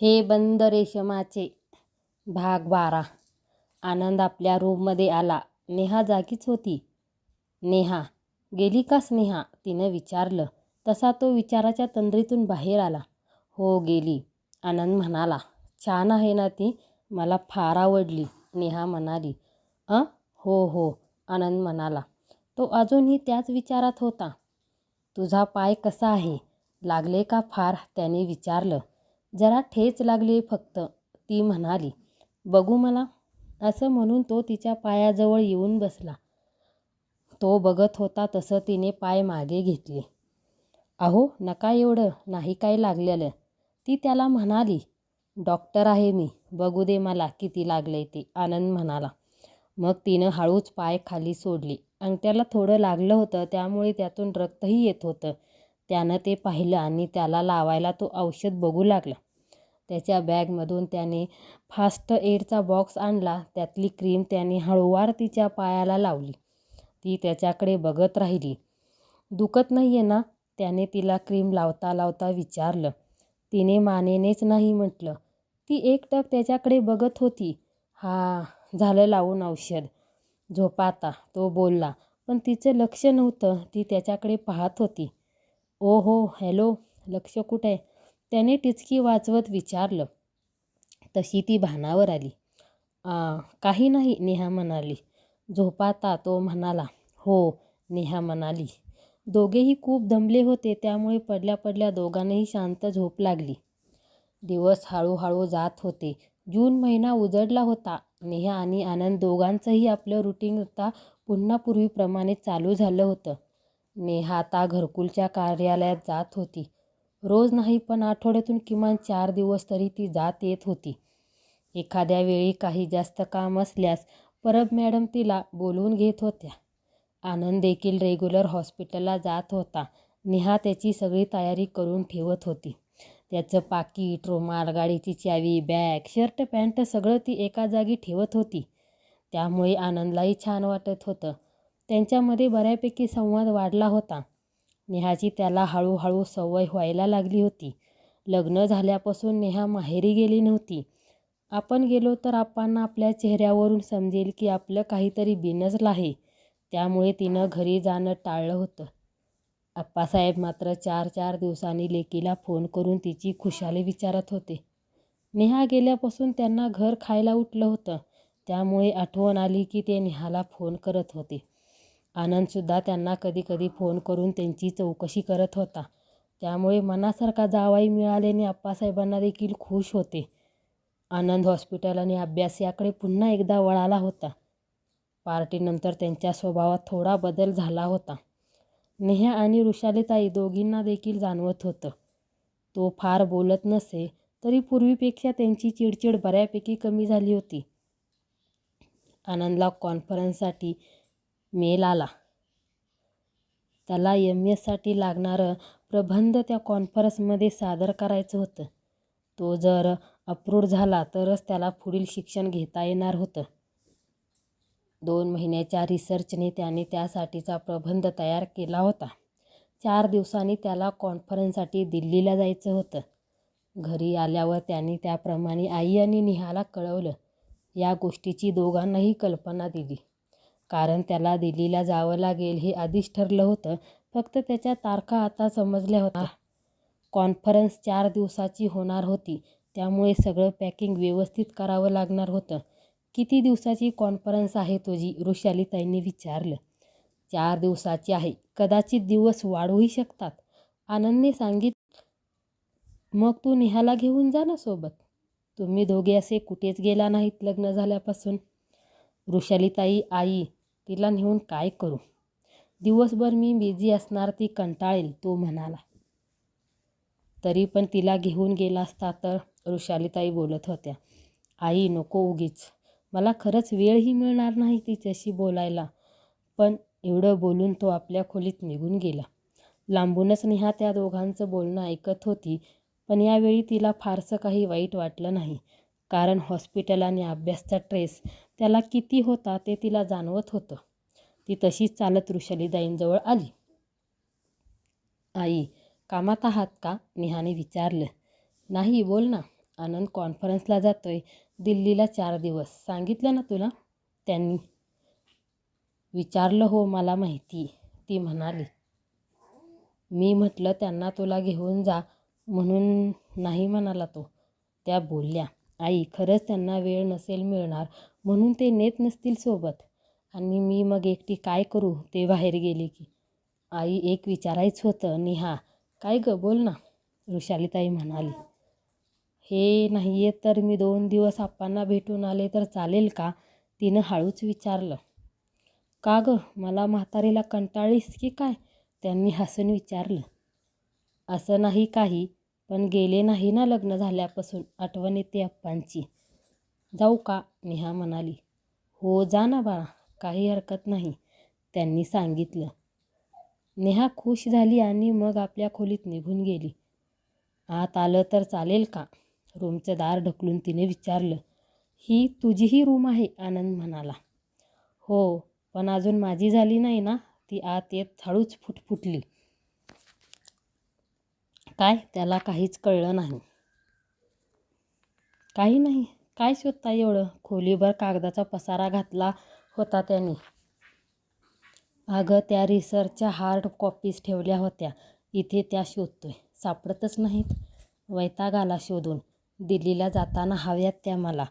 हे बंद रेशमाचे भाग 12. आनंद आपल्या रूममध्ये आला. नेहा जागीच होती. नेहा गेली का स्नेहा, तिनं विचारलं. तसा तो विचाराच्या तंद्रीतून बाहेर आला. हो गेली, आनंद म्हणाला. छान आहे ना ती, मला फार आवडली, नेहा म्हणाली. हो हो, आनंद म्हणाला. तो अजूनही त्याच विचारात होता. तुझा पाय कसा आहे, लागले का फार, त्याने विचारलं. जरा ठेच लागली फक्त, ती म्हणाली. बघू मला, असं म्हणून तो तिच्या पायाजवळ येऊन बसला. तो बघत होता तसं तिने पाय मागे घेतले. अहो नका एवढं, नाही काय लागलेलं, ती त्याला म्हणाली. डॉक्टर आहे मी, बघू दे मला किती लागले ते, आनंद म्हणाला. मग तिनं हळूच पाय खाली सोडले. अंगठ्याला थोडं लागलं होतं, त्यामुळे त्यातून रक्तही येत होतं. त्यानं ते पाहिलं आणि त्याला लावायला तो औषध बघू लागला. त्याच्या बॅगमधून त्याने फास्ट एडचा बॉक्स आणला. त्यातली क्रीम त्याने हळूवार तिच्या पायाला लावली. ती त्याच्याकडे बघत राहिली. दुखत नाही आहे ना, त्याने तिला क्रीम लावता लावता विचारलं. तिने मानेनेच नाही म्हटलं. ती एकटक त्याच्याकडे बघत होती. हा, झालं लावून औषध, झोपा आता, तो बोलला. पण तिचं लक्ष नव्हतं, ती त्याच्याकडे पाहत होती. ओ हो, हॅलो, लक्ष कुठे, त्याने टिचकी वाजवत विचारलं. तशी ती भानावर आली. काही नाही, नेहा म्हणाली. झोपा आता, तो म्हणाला. हो, नेहा म्हणाली. दोघेही खूप दमले होते, त्यामुळे पडल्या पडल्या दोघांनाही शांत झोप लागली. दिवस हळूहळू जात होते. जून महिना उजडला होता. नेहा आणि आनंद दोघांचंही आपलं रुटीन आता पुन्हा पूर्वीप्रमाणे चालू झालं होतं. नेहा आता घरकुलच्या कार्यालयात जात होती. रोज नाही, पण आठवड्यातून किमान 4 दिवस तरी ती जात येत होती. एखाद्या वेळी काही जास्त काम असल्यास परब मॅडम तिला बोलवून घेत होत्या. आनंद देखील रेग्युलर हॉस्पिटलला जात होता. नेहा त्याची सगळी तयारी करून ठेवत होती. त्याचं पाकीट, रुमाल, गाडीची चावी, बॅग, शर्ट, पॅन्ट सगळं ती एका जागी ठेवत होती. त्यामुळे आनंदलाही छान वाटत होतं. त्यांच्यामध्ये बऱ्यापैकी संवाद वाढला होता. नेहाची त्याला हळूहळू सवय व्हायला लागली होती. लग्न झाल्यापासून नेहा माहेरी गेली नव्हती. आपण गेलो तर आपण आपल्या चेहऱ्यावरून समजेल की आपलं काहीतरी बिनसलं आहे. त्यामुळे तिनं घरी जाणं टाळलं होतं. आप्पासाहेब मात्र 4-4 दिवसांनी लेकीला फोन करून तिची खुशाली विचारत होते. नेहा गेल्यापासून त्यांना घर खायला उठलं होतं. त्यामुळे आठवण आली की ते नेहाला फोन करत होते. आनंदसुद्धा त्यांना कधी कधी फोन करून त्यांची चौकशी करत होता. त्यामुळे मनासारखा जावाई मिळाल्याने आप्पासाहेबांना देखील खुश होते. आनंद हॉस्पिटल आणि अभ्यास याकडे पुन्हा एकदा वळाला होता. पार्टीनंतर त्यांच्या स्वभावात थोडा बदल झाला होता. नेहा आणि वृषालीताई दोघींना देखील जाणवत होतं. तो फार बोलत नसे, तरी पूर्वीपेक्षा त्यांची चिडचिड बऱ्यापैकी कमी झाली होती. आनंदला कॉन्फरन्ससाठी मेल आला. त्याला MS साठी लागणारं प्रबंध त्या कॉन्फरन्समध्ये सादर करायचं होतं. तो जर अप्रूव्ड झाला तरच त्याला पुढील शिक्षण घेता येणार होतं. 2 महिन्याच्या रिसर्चने त्याने त्यासाठीचा प्रबंध तयार केला होता. 4 दिवसांनी त्याला कॉन्फरन्ससाठी दिल्लीला जायचं होतं. घरी आल्यावर त्याने त्याप्रमाणे आई आणि नेहाला कळवलं. या गोष्टीची दोघांनाही कल्पना दिली. कारण त्याला दिल्लीला जावं लागेल हे आधीच ठरलं होतं. फक्त त्याच्या तारखा आता समजल्या होत्या. कॉन्फरन्स 4 दिवसाची होणार होती, त्यामुळे सगळं पॅकिंग व्यवस्थित करावं लागणार होतं. किती दिवसाची कॉन्फरन्स आहे तुझी, वृषालीताईंनी विचारलं. 4 दिवसाची आहे, कदाचित दिवस वाढूही शकतात, आनंदने सांगितलं. मग तू नेहाला घेऊन जा ना सोबत. तुम्ही दोघे असे कुठेच गेला नाहीत लग्न झाल्यापासून. वृषालीताई, आई, तिला नेऊन काय करू, दिवसभर मी बिझी असणार, ती कंटाळेल, तो म्हणाला. तरी पण तिला घेऊन गेला असता तर, वृषालीताई बोलत होत्या. आई नको उगीच, मला खरंच वेळही मिळणार नाही तिच्याशी बोलायला. पण एवढं बोलून तो आपल्या खोलीत निघून गेला. लांबूनच नेहा त्या दोघांचं बोलणं ऐकत होती. पण यावेळी तिला फारसं काही वाईट वाटलं नाही. कारण हॉस्पिटल आणि अभ्यासचा स्ट्रेस त्याला किती होता ते तिला जाणवत होतं. ती तशीच चालत वृषालीताईंजवळ आली. आई, कामात आहात का, नेहाने विचारलं. नाही, बोल ना, आनंद कॉन्फरन्सला जातोय, दिल्लीला 4 दिवस. सांगितलं ना तुला? त्यांनी विचारलं. हो मला माहिती, ती म्हणाली. मी म्हटलं त्यांना तुला घेऊन जा म्हणून नाही म्हणाला तो. त्या बोलल्या, आई खरंच त्यांना वेळ नसेल मिळणार म्हणून ते नेत नसतील सोबत. आणि मी मग एकटी काय करू ते बाहेर गेले की. आई एक विचारायचं होतं. नेहा. काय गं बोल ना, वृषालीताई म्हणाली. हे नाही आहे तर मी 2 दिवस आप्पांना भेटून आले तर चालेल का? तिनं हळूच विचारलं. का गं, मला म्हातारीला कंटाळीस की काय? त्यांनी हसून विचारलं. असं नाही काही, पण गेले नाही ना लग्न झाल्यापासून, आठवण येते आप्पांची. जाऊ का? नेहा म्हणाली. हो जा ना बाळा, काही हरकत नाही, त्यांनी सांगितलं. नेहा खुश झाली आणि मग आपल्या खोलीत निघून गेली. आत आलं तर चालेल का? रूमचं दार ढकलून तिने विचारलं. ही तुझीही रूम आहे, आनंद म्हणाला. हो, पण अजून माझी झाली नाही ना, ती आत येत हळूच फुटफुटली. काय? त्याला काहीच कळलं नाही. काही नाही, काय शोधता एवढं? खोलीभर कागदाचा पसारा घातला होता त्याने. अगं त्या रिसर्चच्या हार्ड कॉपीज ठेवल्या होत्या इथे, त्या शोधतोय. सापडतच नाहीत. वैताग आला शोधून. दिल्लीला जाताना हव्यात त्या मला.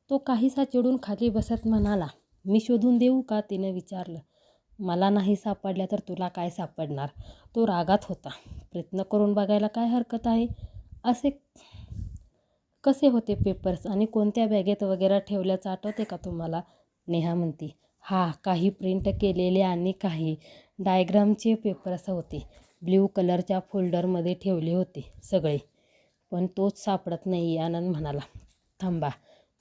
तो काहीसा चिडून खाली बसत म्हणाला. मी शोधून देऊ का? तिनं विचारलं. मला नाही सापडल्या तर तुला काय सापडणार? तो रागात होता. प्रयत्न करून बघायला काय हरकत आहे? असे कसे होते पेपर्स आणि कोणत्या बॅगेत वगैरे ठेवल्याचं आठवते का तुम्हाला? नेहा म्हणते. काही प्रिंट केलेले आणि काही डायग्रामचे पेपर्स होते. ब्ल्यू कलरच्या फोल्डरमध्ये ठेवले होते सगळे. पण तोच सापडत नाही, आनंद म्हणाला. थांबा,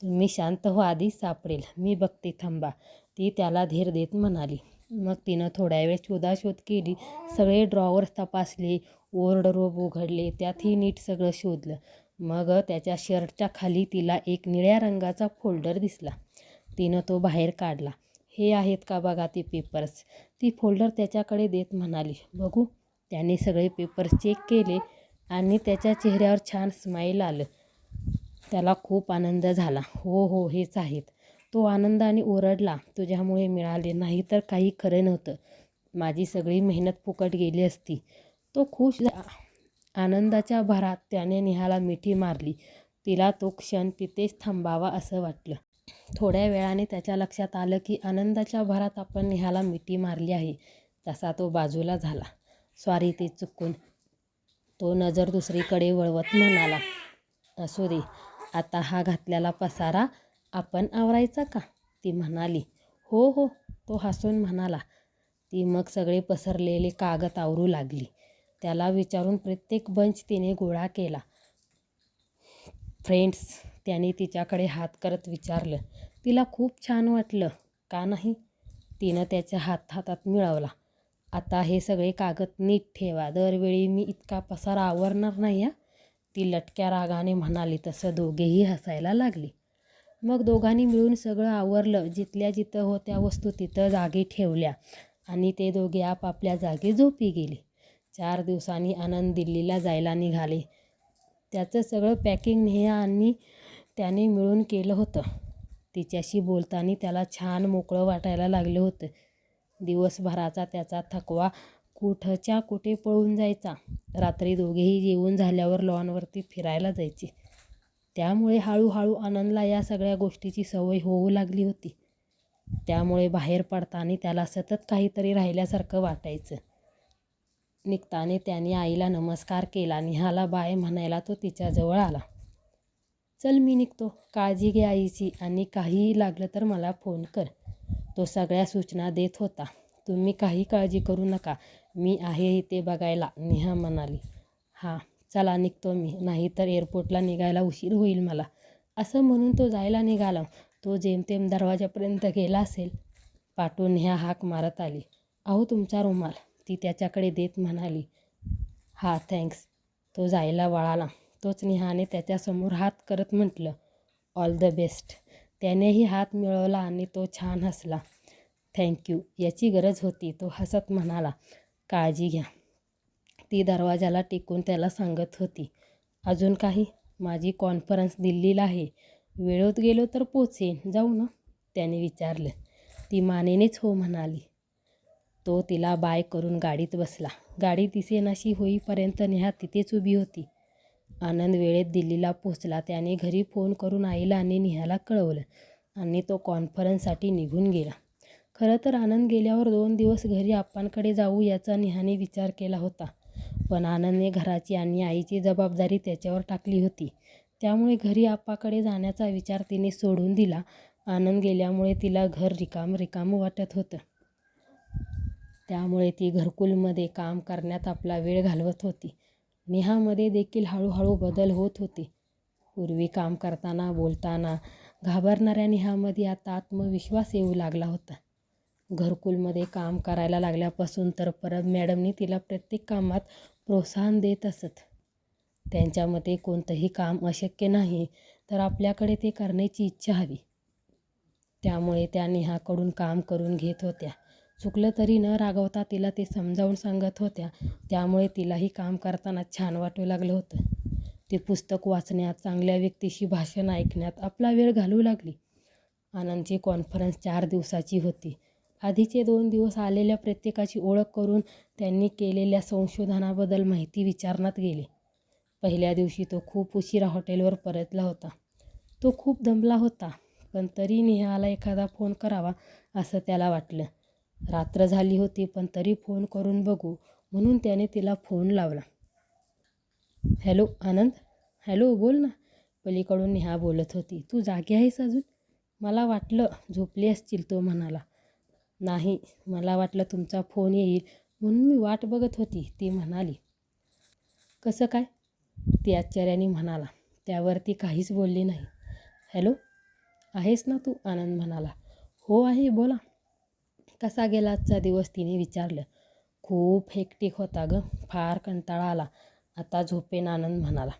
तुम्ही शांत हो, आधी सापडेल, मी बघते, थांबा, ती त्याला धीर देत म्हणाली. मग तिनं थोड्या वेळ शोधाशोध केली. सगळे ड्रॉवर्स तपासले, वॉर्डरोब उघडले, त्यातही नीट सगळं शोधलं. मग त्याच्या शर्टच्या खाली तिला एक निळ्या रंगाचा फोल्डर दिसला. तिनं तो बाहेर काढला. हे आहेत का बघा ते पेपर्स, ती फोल्डर त्याच्याकडे देत म्हणाली. बघू. त्याने सगळे पेपर्स चेक केले आणि त्याच्या चेहऱ्यावर छान स्माईल आलं. त्याला खूप आनंद झाला. हो हेच आहेत. तो आनंदाने ओरडला. तुझ्यामुळे मिळाले, नाही तर काही खरं नव्हतं. माझी सगळी मेहनत फुकट गेली असती. तो खुश आनंदाच्या भरात त्याने नेहाला मिठी मारली. तिला तो क्षण तिथेच थांबावा असं वाटलं. थोड्या वेळाने त्याच्या लक्षात आलं की आनंदाच्या भरात आपण नेहाला मिठी मारली आहे. तसा तो बाजूला झाला. सॉरी, ते चुकून. तो नजर दुसरीकडे वळवत म्हणाला. असू दे, आता हा घातलेला पसारा आपण आवरायचा का? ती म्हणाली. हो, तो हसून म्हणाला. ती मग सगळे पसरलेले कागद आवरू लागली. त्याला विचारून प्रत्येक बंच तिने गोळा केला. फ्रेंड्स, त्याने तिच्याकडे हात करत विचारलं. तिला खूप छान वाटलं, का नाही? तिनं त्याच्या हातात मिळवला. आता हे सगळे कागद नीट ठेवा, दरवेळी मी इतका पसारा आवरणार नाही हा, ती लटक्या रागाने म्हणाली. तसं दोघेही हसायला लागले. मग दोघांनी मिळून सगळं आवरलं. जिथल्या जिथं होत्या वस्तू तिथं जागी ठेवल्या आणि ते दोघे आपापल्या जागी झोपी गेले. 4 दिवसांनी आनंद दिल्लीला जायला निघाले. त्याचं सगळं पॅकिंग नेहा आणि त्याने मिळून केलं होतं. तिच्याशी बोलताना त्याला छान मोकळं वाटायला लागलं होतं. दिवसभराचा त्याचा थकवा कुठच्या कुठे पळून जायचा. रात्री दोघेही जेवून झाल्यावर लॉनवरती फिरायला जायचे. त्यामुळे हळूहळू आनंदला या सगळ्या गोष्टीची सवय होऊ लागली होती. त्यामुळे बाहेर पडताना त्याला सतत काहीतरी राहिल्यासारखं वाटायचं. निघताना त्याने आईला नमस्कार केला. नेहाला बाय म्हणायला तो तिच्याजवळ आला. चल मी निघतो, काळजी घे आईची आणि काहीही लागलं तर मला फोन कर. तो सगळ्या सूचना देत होता. तुम्ही काही काळजी करू नका, मी आहे इथे बघायला, नेहा म्हणाली. चला निघतो मी, नाहीतर एअरपोर्टला निघायला उशीर होईल मला, असं म्हणून तो जायला निघाला. तो जेमतेम दरवाजापर्यंत गेला असेल. पाठून नेहा हाक मारत आली. अहो तुमचा रुमाल, ती त्याच्याकडे देत म्हणाली. थँक्स. तो जायला वळाला. तोच नेहाने त्याच्यासमोर हात करत म्हटलं. All the best. त्यानेही हात मिळवला आणि तो छान हसला. थँक्यू, याची गरज होती, तो हसत म्हणाला. काळजी घ्या, ती दरवाजाला टेकून त्याला सांगत होती. अजून काही? माझी कॉन्फरन्स दिल्लीला आहे. वेळेत गेलो तर पोचेन. जाऊ ना? त्याने विचारलं. ती मानेनेच हो म्हणाली. तो तिला बाय करून गाडीत बसला. गाडी दिसेनाशी होईपर्यंत नेहा तिथेच उभी होती. आनंद वेळेत दिल्लीला पोचला. त्याने घरी फोन करून आईला आणि नेहाला कळवलं आणि तो कॉन्फरन्ससाठी निघून गेला. खरं तर आनंद गेल्यावर 2 दिवस घरी आप्पांकडे जाऊ याचा नेहाने विचार केला होता. पण आनंदने घराची आणि आईची जबाबदारी त्याच्यावर टाकली होती. त्यामुळे घरी आप्पाकडे जाण्याचा विचार तिने सोडून दिला. आनंद गेल्यामुळे तिला घर रिकामं वाटत होतं. त्यामुळे ती घरकुलमध्ये काम करण्यात आपला वेळ घालवत होती. नेहामध्ये देखील हळूहळू बदल होत होते. पूर्वी काम करताना, बोलताना घाबरणाऱ्या नेहामध्ये आता आत्मविश्वास येऊ लागला होता. घरकुलमध्ये काम करायला लागल्यापासून तर परब मॅडमनी तिला प्रत्येक कामात प्रोत्साहन देत असत. त्यांच्या मते कोणतंही काम अशक्य नाही, तर आपल्याकडे ते करण्याची इच्छा हवी. त्यामुळे त्या नेहाकडून काम करून घेत होत्या. चुकलं तरी न रागवता तिला ते समजावून सांगत होत्या. त्यामुळे तिलाही काम करताना छान वाटू लागलं होतं. ती पुस्तक वाचण्यात, चांगल्या व्यक्तीशी भाषण ऐकण्यात आपला वेळ घालवू लागली. आनंदची कॉन्फरन्स 4 दिवसाची होती. आधीचे 2 दिवस आलेल्या प्रत्येकाची ओळख करून त्यांनी केलेल्या संशोधनाबद्दल माहिती विचारण्यात गेली. पहिल्या दिवशी तो खूप उशिरा हॉटेलवर परतला होता. तो खूप दमला होता, पण तरी नेहाला एखादा फोन करावा असं त्याला वाटलं. रात्र झाली होती, पण तरी फोन करून बघू म्हणून त्याने तिला फोन लावला. हॅलो आनंद. हॅलो, बोल ना. पलीकडून नेहा बोलत होती. तू जागी आहेस अजून? मला वाटलं झोपली असशील, तो म्हणाला. नाही, मला वाटलं तुमचा फोन येईल म्हणून मी वाट बघत होती, ती म्हणाली. कसं काय? ती आश्चर्याने म्हणाला. त्यावर ती काहीच बोलली नाही. हॅलो, आहेस ना तू? आनंद म्हणाला. हो आहे, बोला. कसा गेला आजचा दिवस? तिने विचारलं. खूप हेक्टिक होता गं, फार कंटाळा आला. आता झोपेन, आनंद म्हणाला.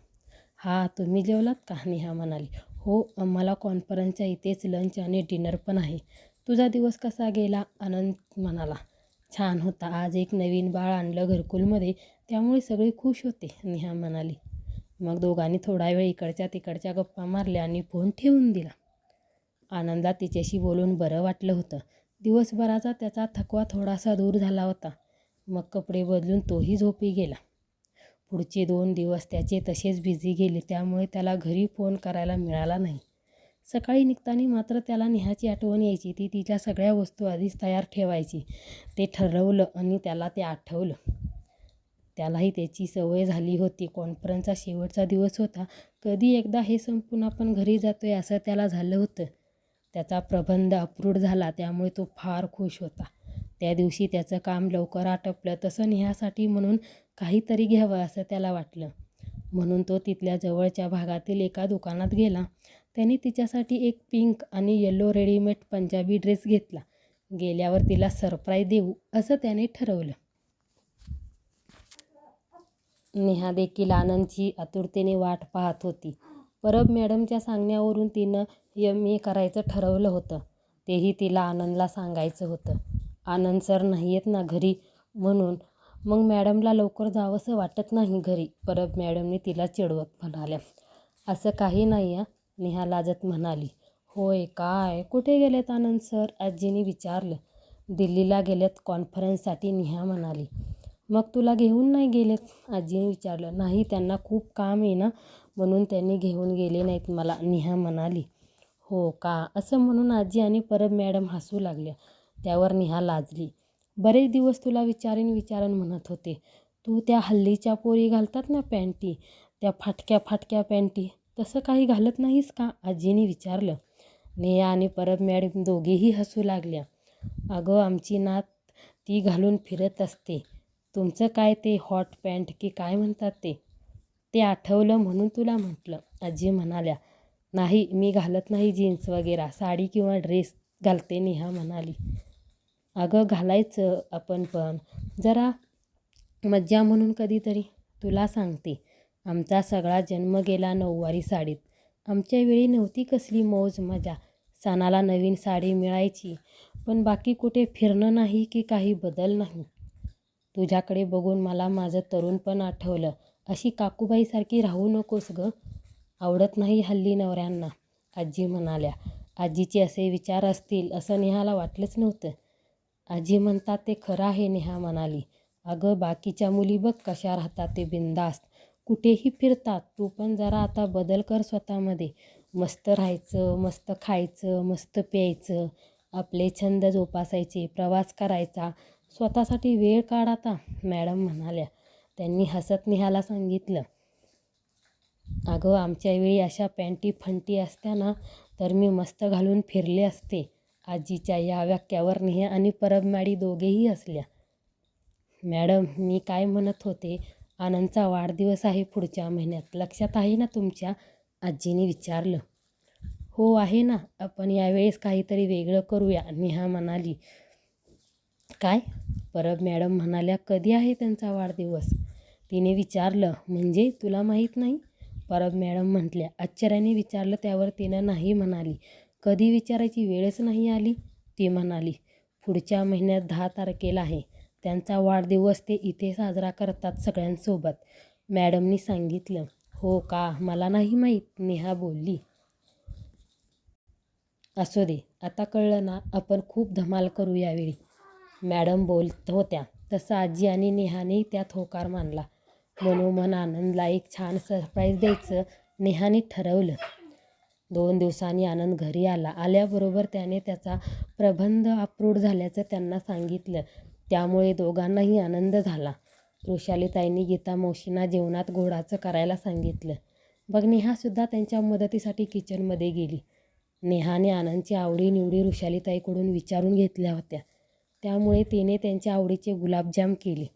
हा, तुम्ही जेवलात का? नेहा म्हणाली. हो, आम्हाला कॉन्फरन्सच्या इथेच लंच आणि डिनर पण आहे. तुझा दिवस कसा गेला? आनंद म्हणाला. छान होता. आज एक नवीन बाळ आणलं घरकुलमध्ये, त्यामुळे सगळे खुश होते, नेहा म्हणाली. मग दोघांनी थोडा वेळ इकडच्या तिकडच्या गप्पा मारल्या आणि फोन ठेवून दिला. आनंदला तिच्याशी बोलून बरं वाटलं होतं. दिवसभराचा त्याचा थकवा थोडासा दूर झाला होता. मग कपडे बदलून तोही झोपी गेला. पुढचे 2 दिवस त्याचे तसेच बिझी गेले. त्यामुळे त्याला घरी फोन करायला मिळाला नाही. सकाळी निघताना मात्र त्याला नेहाची आठवण यायची. ती तिच्या सगळ्या वस्तू आधीच तयार ठेवायची. ते ठरवलं आणि त्याला ते आठवलं. त्यालाही त्याची सवय झाली होती. कॉन्फरन्सचा शेवटचा दिवस होता. कधी एकदा हे संपून आपण घरी जातोय असं त्याला झालं होतं. त्याचा प्रबंध अप्रूव्ह झाला, त्यामुळे तो फार खुश होता. त्या दिवशी त्याचं काम लवकर आटपलं. तसं नेहासाठी म्हणून काहीतरी घ्यावं असं त्याला वाटलं. म्हणून तो तिथल्या जवळच्या भागातील एका दुकानात गेला. त्याने तिच्यासाठी एक पिंक आणि येलो रेडीमेड पंजाबी ड्रेस घेतला. गेल्यावर तिला सरप्राईज देऊ असं त्याने ठरवलं. नेहा देखील आनंदची आतुरतेने वाट पाहत होती. परब मॅडमच्या सांगण्यावरून तिनं MA करायचं ठरवलं होतं. तेही तिला आनंदला सांगायचं होतं. आनंद सर नाही आहेत ना घरी, म्हणून मग मॅडमला लवकर जावंसं वाटत नाही घरी, परब मॅडमने तिला चिडवत म्हणाल्या. असं काही नाही आहे, नेहा लाजत म्हणाली. होय काय? कुठे गेलेत आनंद सर? आजीने विचारलं. दिल्लीला गेलेत कॉन्फरन्ससाठी, नेहा म्हणाली. मग तुला घेऊन नाही गेलेत? आजीने विचारलं. नाही, त्यांना खूप काम आहे ना, म्हणून त्यांनी घेऊन गेले नाहीत मला, नेहा म्हणाली. हो का? असं म्हणून आजी आणि परब मॅडम हसू लागल्या. त्यावर नेहा लाजली. बरेच दिवस तुला विचारण म्हणत होते. तू त्या हल्लीच्या पोरी घालतात ना पॅन्टी, त्या फाटक्या फाटक्या पॅन्टी, तसं काही घालत नाहीस का? आजीने विचारलं. नेहा आणि परब मॅडम दोघेही हसू लागल्या. अगं, आमची नात ती घालून फिरत असते. तुमचं काय ते हॉट पॅन्ट की काय म्हणतात ते आठवलं म्हणून तुला म्हटलं, आजी म्हणाल्या. नाही, मी घालत नाही जीन्स वगैरे, साडी किंवा ड्रेस घालते, नेहा म्हणाली. अगं, घालायचं आपण पण, जरा मज्जा म्हणून कधीतरी. तुला सांगते, आमचा सगळा जन्म गेला नऊवारी साडीत. आमच्या वेळी नव्हती कसली मौज मजा. सणाला नवीन साडी मिळायची, पण बाकी कुठे फिरणं नाही की काही बदल नाही. तुझ्याकडे बघून मला माझं तरुणपण आठवलं. अशी काकूबाईसारखी राहू नकोस गं. आवडत नाही हल्ली नवऱ्यांना, आजी म्हणाल्या. आजीचे असे विचार असतील असं नेहाला वाटलंच नव्हतं. आजी म्हणतात ते खरं आहे, नेहा म्हणाली. अगं बाकीच्या मुली बघ कशा राहतात ते बिनधास्त, कुठेही फिरतात. तू पण जरा आता बदल कर स्वतःमध्ये. मस्त राहायचं, मस्त खायचं, मस्त प्यायचं, आपले छंद जोपासायचे, प्रवास करायचा, स्वतःसाठी वेळ काढ आता, मॅडम म्हणाल्या. त्यांनी हसत नेहाला सांगितलं, अगं आमच्या वेळी अशा पॅन्टी फंटी असत्या ना तर मी मस्त घालून फिरले असते. आजीच्या या वाक्यावर नेहा आणि परब मॅडी दोघेही हसल्या. मॅडम मी काय म्हणत होते, आनंदचा वाढदिवस आहे पुढच्या महिन्यात, लक्षात आहे ना तुमच्या, आजीने विचारलं. हो आहे ना, आपण यावेळेस काहीतरी वेगळं करूया, नेहा म्हणाली. काय, परब मॅडम म्हणाल्या. कधी आहे त्यांचा वाढदिवस, तिने विचारलं. म्हणजे तुला माहीत नाही, परब मॅडम म्हटल्या. आश्चर्याने विचारलं त्यावर तिनं नाही म्हणाली. कधी विचारायची वेळच नाही आली, ती म्हणाली. पुढच्या महिन्यात 10 तारखेला आहे त्यांचा वाढदिवस, ते इथे साजरा करतात सगळ्यांसोबत, मॅडमनी सांगितलं. हो का, मला नाही माहीत, नेहा बोलली. असू दे, आता कळलं ना, आपण खूप धमाल करू यावेळी, मॅडम बोलत होत्या. तसं आजी आणि नेहाने त्यात होकार मानला. मनोमन आनंदला एक छान सरप्राईज द्यायचं नेहाने ठरवलं. 2 दिवसांनी आनंद घरी आला. आल्याबरोबर त्याने त्याचा प्रबंध अप्रूव्ह झाल्याचं त्यांना सांगितलं. त्यामुळे दोघांनाही आनंद झाला. वृषालीताईंनी गीता मावशींना जेवणात गोडाचं करायला सांगितलं. बघ नेहासुद्धा त्यांच्या मदतीसाठी किचनमध्ये गेली. नेहाने आनंदच्या आवडीनिवडी वृषालीताईकडून विचारून घेतल्या होत्या, त्यामुळे तिने त्यांच्या आवडीचे गुलाबजाम केले.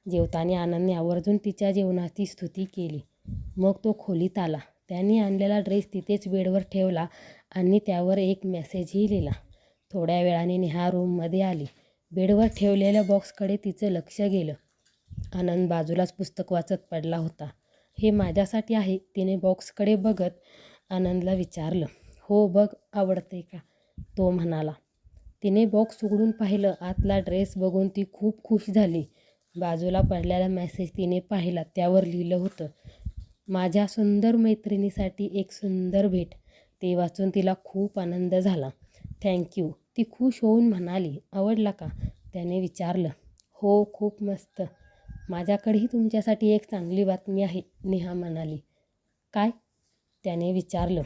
जेवताना आनंदने आवर्जून तिच्या जेवणाची स्तुती केली. मग तो खोलीत आला. त्यांनी आणलेला ड्रेस तिथेच बेडवर ठेवला आणि त्यावर एक मेसेजही लिहिला. थोड्या वेळाने नेहा रूममध्ये आली. बेडवर ठेवलेल्या बॉक्सकडे तिचं लक्ष गेलं. आनंद बाजूलाच पुस्तक वाचत पडला होता. हे माझ्यासाठी आहे, तिने बॉक्सकडे बघत आनंदला विचारलं. हो बघ, आवडते का, तो म्हणाला. तिने बॉक्स उघडून पाहिलं. आतला ड्रेस बघून ती खूप खुश झाली. बाजूला पडलेला मेसेज तिने पाहिला. त्यावर लिहिलं होतं, माझ्या सुंदर मैत्रिणीसाठी एक सुंदर भेट. ते वाचून तिला खूप आनंद झाला. थँक्यू, ती खुश होऊन म्हणाली. आवडला का, त्याने विचारलं. हो खूप मस्त, माझ्याकडेही तुमच्यासाठी एक चांगली बातमी आहे, नेहा म्हणाली. काय, त्याने विचारलं.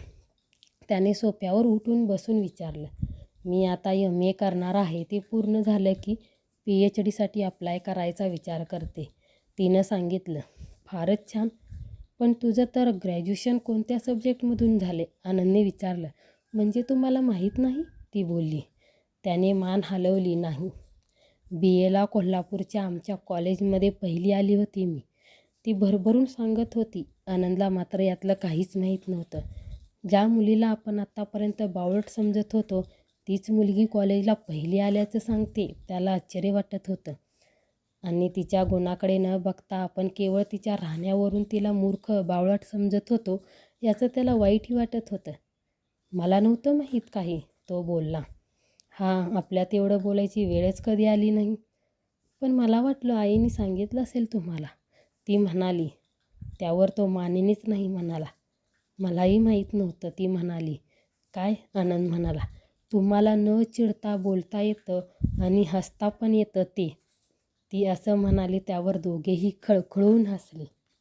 त्याने सोफ्यावर उठून बसून विचारलं. मी आता MA करणार आहे. ते पूर्ण झालं की PhD साठी अप्लाय करायचा विचार करते, तिनं सांगितलं. फारच छान, पण तुझं तर ग्रॅज्युएशन कोणत्या सब्जेक्टमधून झाले, आनंदने विचारलं. म्हणजे तुम्हाला माहीत नाही, ती बोलली. त्याने मान हलवली. नाही, BAला कोल्हापूरच्या आमच्या कॉलेजमध्ये पहिली आली होती मी, ती भरभरून सांगत होती. आनंदला मात्र यातलं काहीच माहीत नव्हतं. ज्या मुलीला आपण आत्तापर्यंत बावळट समजत होतो, तीच मुलगी कॉलेजला पहिली आल्याचं सांगते. त्याला आश्चर्य वाटत होतं. आणि तिच्या गुणाकडे न बघता आपण केवळ तिच्या राहण्यावरून तिला मूर्ख, बावळट समजत होतो, याचं त्याला वाईटही वाटत होतं. मला नव्हतं माहीत काही, तो बोलला. हां, आपल्यात एवढं बोलायची वेळच कधी आली नाही. पण मला वाटलं आईने सांगितलं असेल तुम्हाला, ती म्हणाली. त्यावर तो मानेनेच नाही म्हणाला. मलाही माहीत नव्हतं, ती म्हणाली. काय, आनंद म्हणाला. तुम्हाला न चिडता बोलता येतं आणि हसता पण येतं ते, ती असं म्हणाली. त्यावर दोघेही खळखळून हसले.